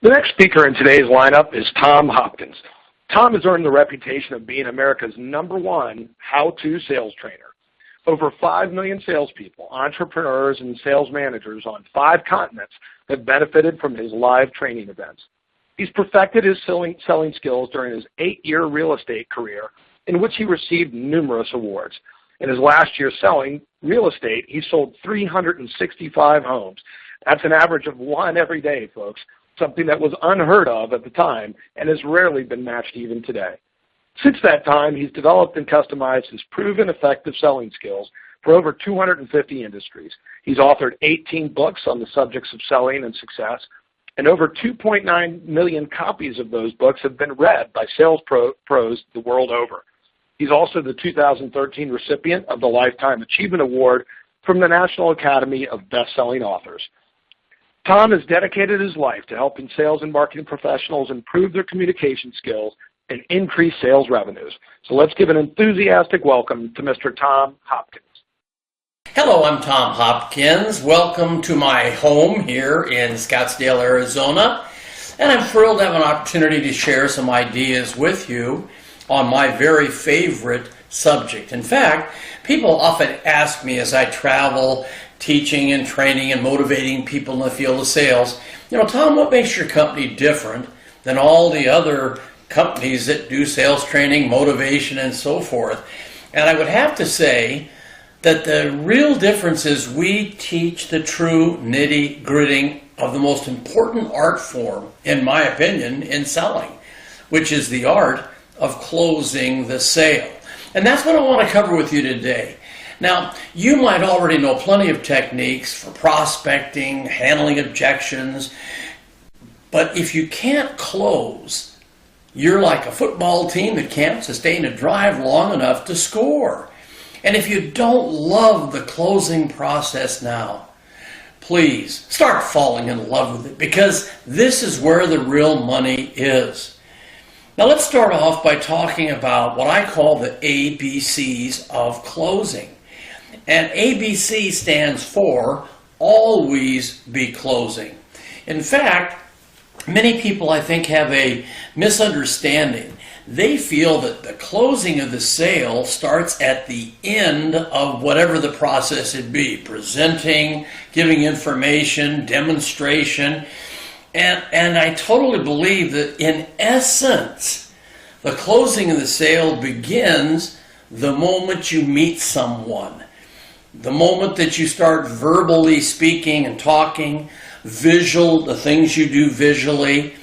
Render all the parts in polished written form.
The next speaker in today's lineup is Tom Hopkins. Tom has earned the reputation of being America's #1 how-to sales trainer. Over 5 million salespeople, entrepreneurs, and sales managers on 5 continents have benefited from his live training events. He's perfected his selling skills during his 8-year real estate career, in which he received numerous awards. In his last year selling real estate, he sold 365 homes. That's an average of 1 every day, folks, something that was unheard of at the time and has rarely been matched even today. Since that time, he's developed and customized his proven effective selling skills for over 250 industries. He's authored 18 books on the subjects of selling and success, and over 2.9 million copies of those books have been read by sales pros the world over. He's also the 2013 recipient of the Lifetime Achievement Award from the National Academy of Best-Selling Authors. Tom has dedicated his life to helping sales and marketing professionals improve their communication skills and increase sales revenues. So let's give an enthusiastic welcome to Mr. Tom Hopkins. Hello, I'm Tom Hopkins. Welcome to my home here in Scottsdale, Arizona. And I'm thrilled to have an opportunity to share some ideas with you on my very favorite subject. In fact, people often ask me as I travel teaching and training and motivating people in the field of sales, Tom, what makes your company different than all the other companies that do sales training, motivation, and so forth? And I would have to say that the real difference is we teach the true nitty-gritty of the most important art form, in my opinion, in selling, which is the art of closing the sale. And that's what I want to cover with you today. Now, you might already know plenty of techniques for prospecting, handling objections, but if you can't close, you're like a football team that can't sustain a drive long enough to score. And if you don't love the closing process now, please start falling in love with it, because this is where the real money is. Now let's start off by talking about what I call the ABCs of closing. And ABC stands for always be closing. In fact, many people, I think, have a misunderstanding. They feel that the closing of the sale starts at the end of whatever the process would be, presenting, giving information, demonstration. And I totally believe that in essence, the closing of the sale begins the moment you meet someone. The moment that you start verbally speaking and talking, the things you do visually.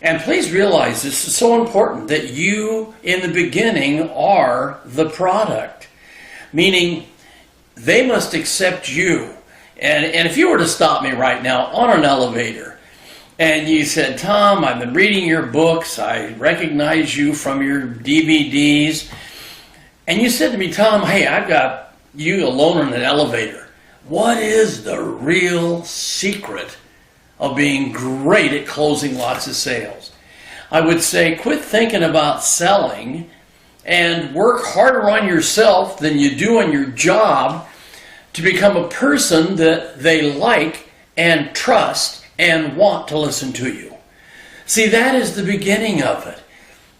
And please realize this is so important, that you in the beginning are the product. Meaning they must accept you. And if you were to stop me right now on an elevator and you said, Tom, I've been reading your books, I recognize you from your DVDs, and you said to me, Tom, hey, I've got you alone in an elevator. What is the real secret of being great at closing lots of sales? I would say quit thinking about selling and work harder on yourself than you do on your job to become a person that they like and trust and want to listen to you. See, that is the beginning of it.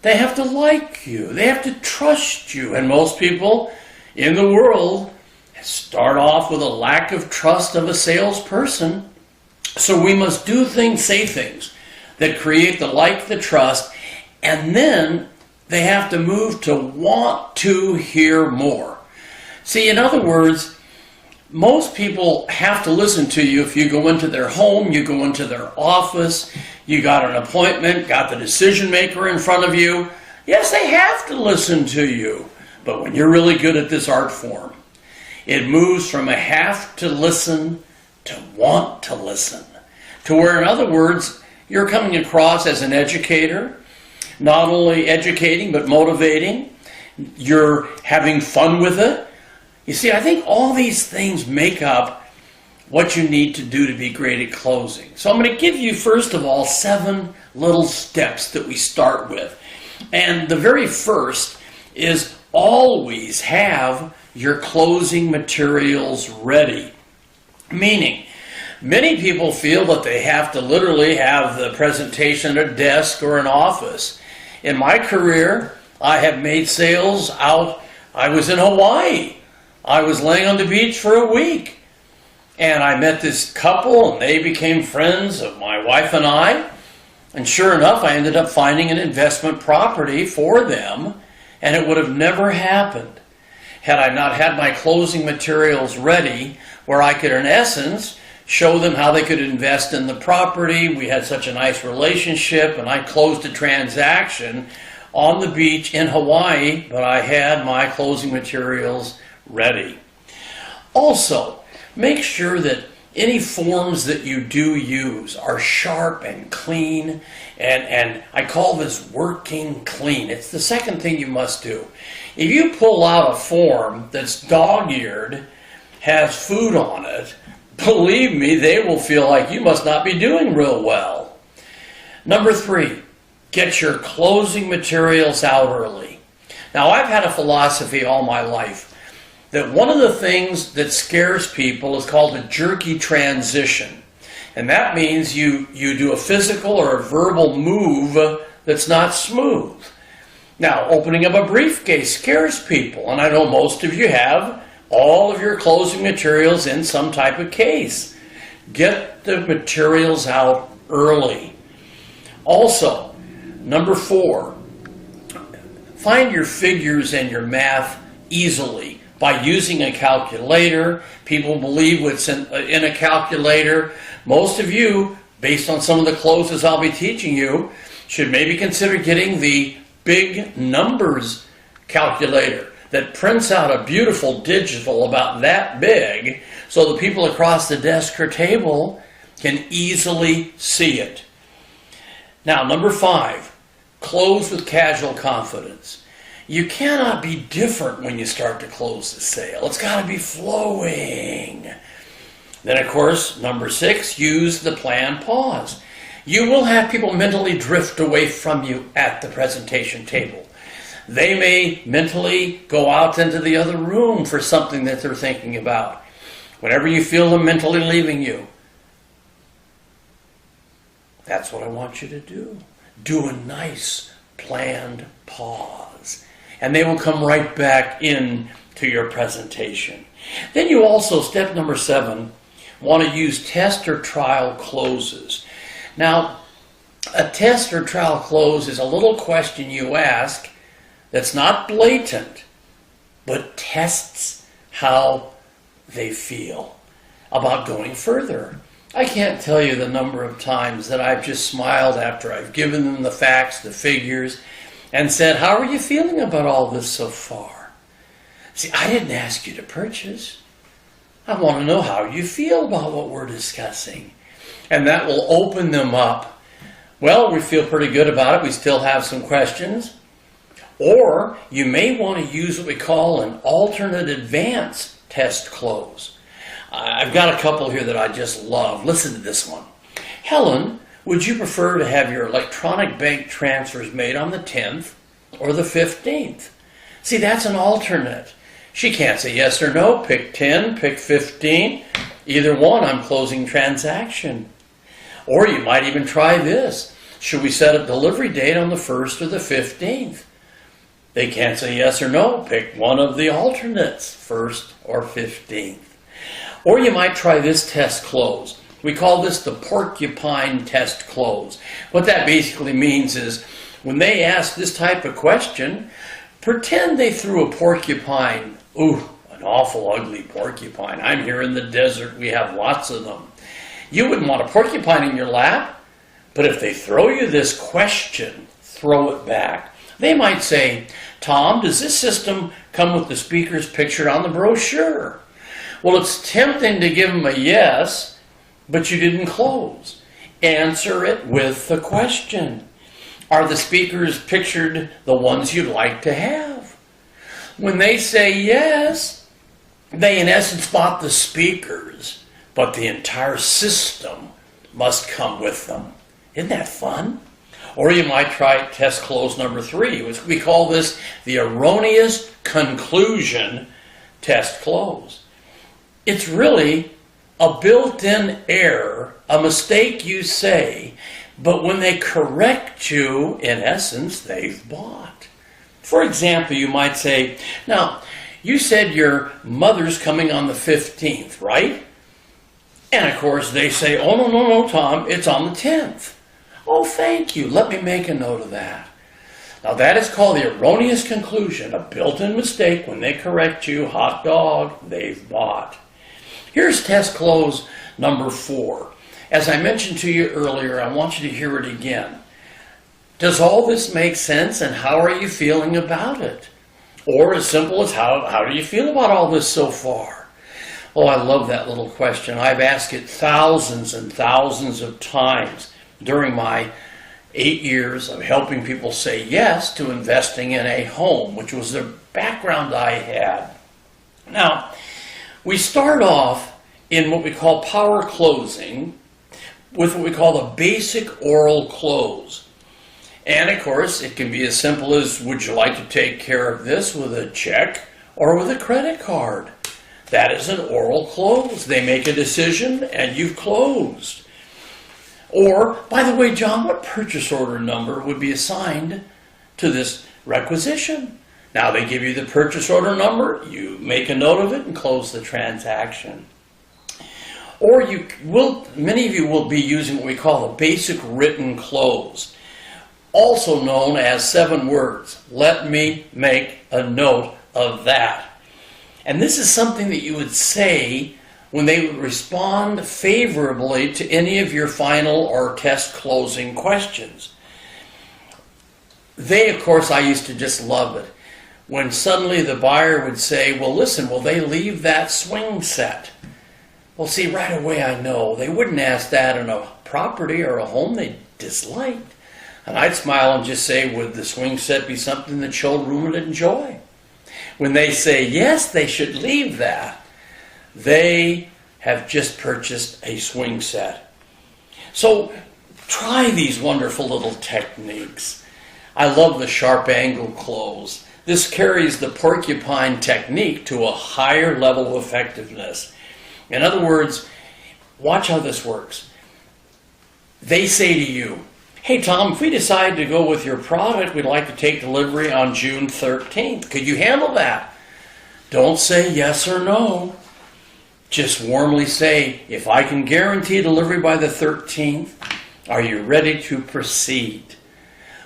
They have to like you. They have to trust you. And most people in the world start off with a lack of trust of a salesperson. So we must do things, say things that create the like, the trust, and then they have to move to want to hear more. See, in other words, most people have to listen to you if you go into their home, you go into their office, you got an appointment, got the decision maker in front of you. Yes, they have to listen to you. But when you're really good at this art form, it moves from a have to listen to want to listen. To where, in other words, you're coming across as an educator, not only educating but motivating. You're having fun with it. You see, I think all these things make up what you need to do to be great at closing. So I'm going to give you, first of all, 7 little steps that we start with. And the very first is always have your closing materials ready. Meaning, Many people feel that they have to literally have the presentation at a desk or an office. In my career, I have made sales out. I was in Hawaii. I was laying on the beach for a week. And I met this couple, and they became friends of my wife and I. And sure enough, I ended up finding an investment property for them, and it would have never happened had I not had my closing materials ready, where I could, in essence, show them how they could invest in the property. We had such a nice relationship, and I closed a transaction on the beach in Hawaii, but I had my closing materials ready. Also, make sure that any forms that you do use are sharp and clean, and I call this working clean. It's the second thing you must do. If you pull out a form that's dog-eared, has food on it, believe me, they will feel like you must not be doing real well. Number 3, get your closing materials out early. Now, I've had a philosophy all my life that one of the things that scares people is called a jerky transition. And that means you do a physical or a verbal move that's not smooth. Now, opening up a briefcase scares people, and I know most of you have all of your closing materials in some type of case. Get the materials out early. Also, number 4, find your figures and your math easily by using a calculator. People believe what's in a calculator. Most of you, based on some of the closes I'll be teaching you, should maybe consider getting the big numbers calculator that prints out a beautiful digital about that big so the people across the desk or table can easily see it. Now, number 5, close with casual confidence. You cannot be different when you start to close the sale. It's got to be flowing. Then, of course, number 6, use the planned pause. You will have people mentally drift away from you at the presentation table. They may mentally go out into the other room for something that they're thinking about. Whenever you feel them mentally leaving you, that's what I want you to do. Do a nice planned pause, and they will come right back in to your presentation. Then you also, step number 7, want to use test or trial closes. Now, a test or trial close is a little question you ask that's not blatant, but tests how they feel about going further. I can't tell you the number of times that I've just smiled after I've given them the facts, the figures, and said, how are you feeling about all this so far? See, I didn't ask you to purchase. I want to know how you feel about what we're discussing. And that will open them up. Well, we feel pretty good about it. We still have some questions. Or you may want to use what we call an alternate advance test close. I've got a couple here that I just love. Listen to this one. Helen, would you prefer to have your electronic bank transfers made on the 10th or the 15th? See, that's an alternate. She can't say yes or no. Pick 10, pick 15. Either one, I'm closing transaction. Or you might even try this. Should we set a delivery date on the 1st or the 15th? They can't say yes or no. Pick one of the alternates, 1st or 15th. Or you might try this test close. We call this the porcupine test close. What that basically means is when they ask this type of question, pretend they threw a porcupine. Ooh, an awful ugly porcupine. I'm here in the desert. We have lots of them. You wouldn't want a porcupine in your lap, but if they throw you this question, throw it back. They might say, Tom, does this system come with the speakers pictured on the brochure? Well, it's tempting to give them a yes, but you didn't close. Answer it with the question. Are the speakers pictured the ones you'd like to have? When they say yes, they in essence bought the speakers, but the entire system must come with them. Isn't that fun? Or you might try test close number 3, which we call this the erroneous conclusion test close. It's really a built-in error, a mistake you say, but when they correct you, in essence, they've bought. For example, you might say, now, you said your mother's coming on the 15th, right? And of course they say, oh, no, Tom, it's on the 10th. Oh, thank you. Let me make a note of that. Now that is called the erroneous conclusion, a built-in mistake. When they correct you, hot dog, they've bought. Here's test close number 4. As I mentioned to you earlier, I want you to hear it again. Does all this make sense, and how are you feeling about it? Or as simple as how do you feel about all this so far? Oh, I love that little question. I've asked it thousands and thousands of times during my 8 years of helping people say yes to investing in a home, which was the background I had. Now, we start off in what we call power closing with what we call the basic oral close. And of course, it can be as simple as, would you like to take care of this with a check or with a credit card? That is an oral close. They make a decision and you've closed. Or, by the way, John, what purchase order number would be assigned to this requisition? Now they give you the purchase order number, you make a note of it and close the transaction. Or many of you will be using what we call a basic written close, also known as 7 words. Let me make a note of that. And this is something that you would say when they would respond favorably to any of your final or test closing questions. They, of course, I used to just love it. When suddenly the buyer would say, well, listen, will they leave that swing set? Well, see, right away I know they wouldn't ask that in a property or a home they disliked. And I'd smile and just say, would the swing set be something the children would enjoy? When they say, yes, they should leave that, they have just purchased a swing set. So try these wonderful little techniques. I love the sharp angle close. This carries the porcupine technique to a higher level of effectiveness. In other words, watch how this works. They say to you, hey Tom, if we decide to go with your product, we'd like to take delivery on June 13th. Could you handle that? Don't say yes or no. Just warmly say, if I can guarantee delivery by the 13th, are you ready to proceed?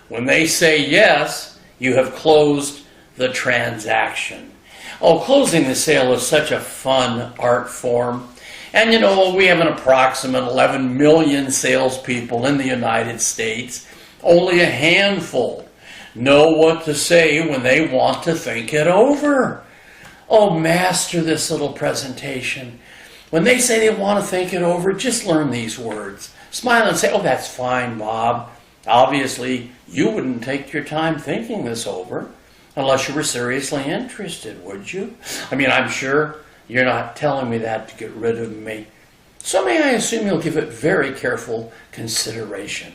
When they say yes, you have closed the transaction. Oh, closing the sale is such a fun art form. And you know, we have an approximate 11 million salespeople in the United States. Only a handful know what to say when they want to think it over. Oh, master this little presentation. When they say they want to think it over, just learn these words. Smile and say, oh, that's fine, Bob. Obviously, you wouldn't take your time thinking this over unless you were seriously interested, would you? I mean, I'm sure you're not telling me that to get rid of me. So may I assume you'll give it very careful consideration?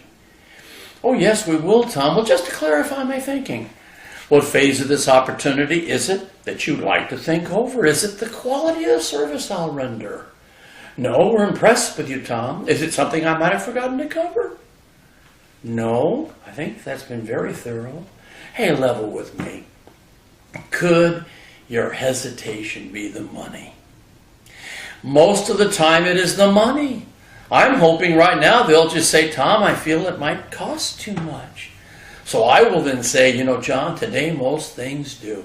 Oh, yes, we will, Tom. Well, just to clarify my thinking. What phase of this opportunity is it that you'd like to think over? Is it the quality of the service I'll render? No, we're impressed with you, Tom. Is it something I might have forgotten to cover? No, I think that's been very thorough. Hey, level with me. Could your hesitation be the money? Most of the time it is the money. I'm hoping right now they'll just say, Tom, I feel it might cost too much. So I will then say, you know, John, today most things do.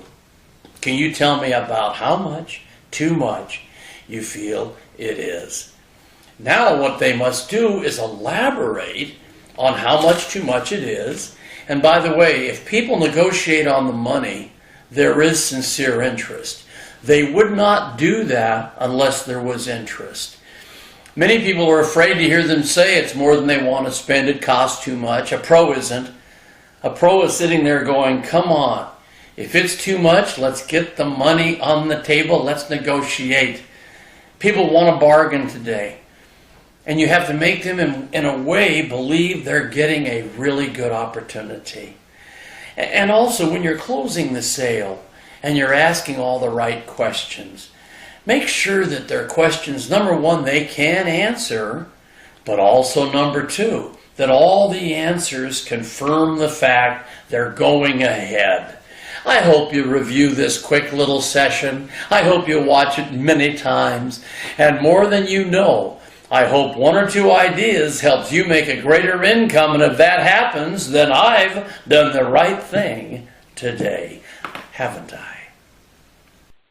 Can you tell me about how much, too much, you feel it is? Now what they must do is elaborate on how much too much it is. And by the way, if people negotiate on the money, there is sincere interest. They would not do that unless there was interest. Many people are afraid to hear them say it's more than they want to spend, it costs too much. A pro isn't. A pro is sitting there going, come on, if it's too much, let's get the money on the table, let's negotiate. People want a bargain today. And you have to make them, in a way, believe they're getting a really good opportunity. And also, when you're closing the sale and you're asking all the right questions, Make sure that they're questions, number one, they can answer, but also number two, that all the answers confirm the fact they're going ahead. I hope you review this quick little session. I hope you watch it many times. And more than you know, I hope one or two ideas helps you make a greater income. And if that happens, then I've done the right thing today. Haven't I?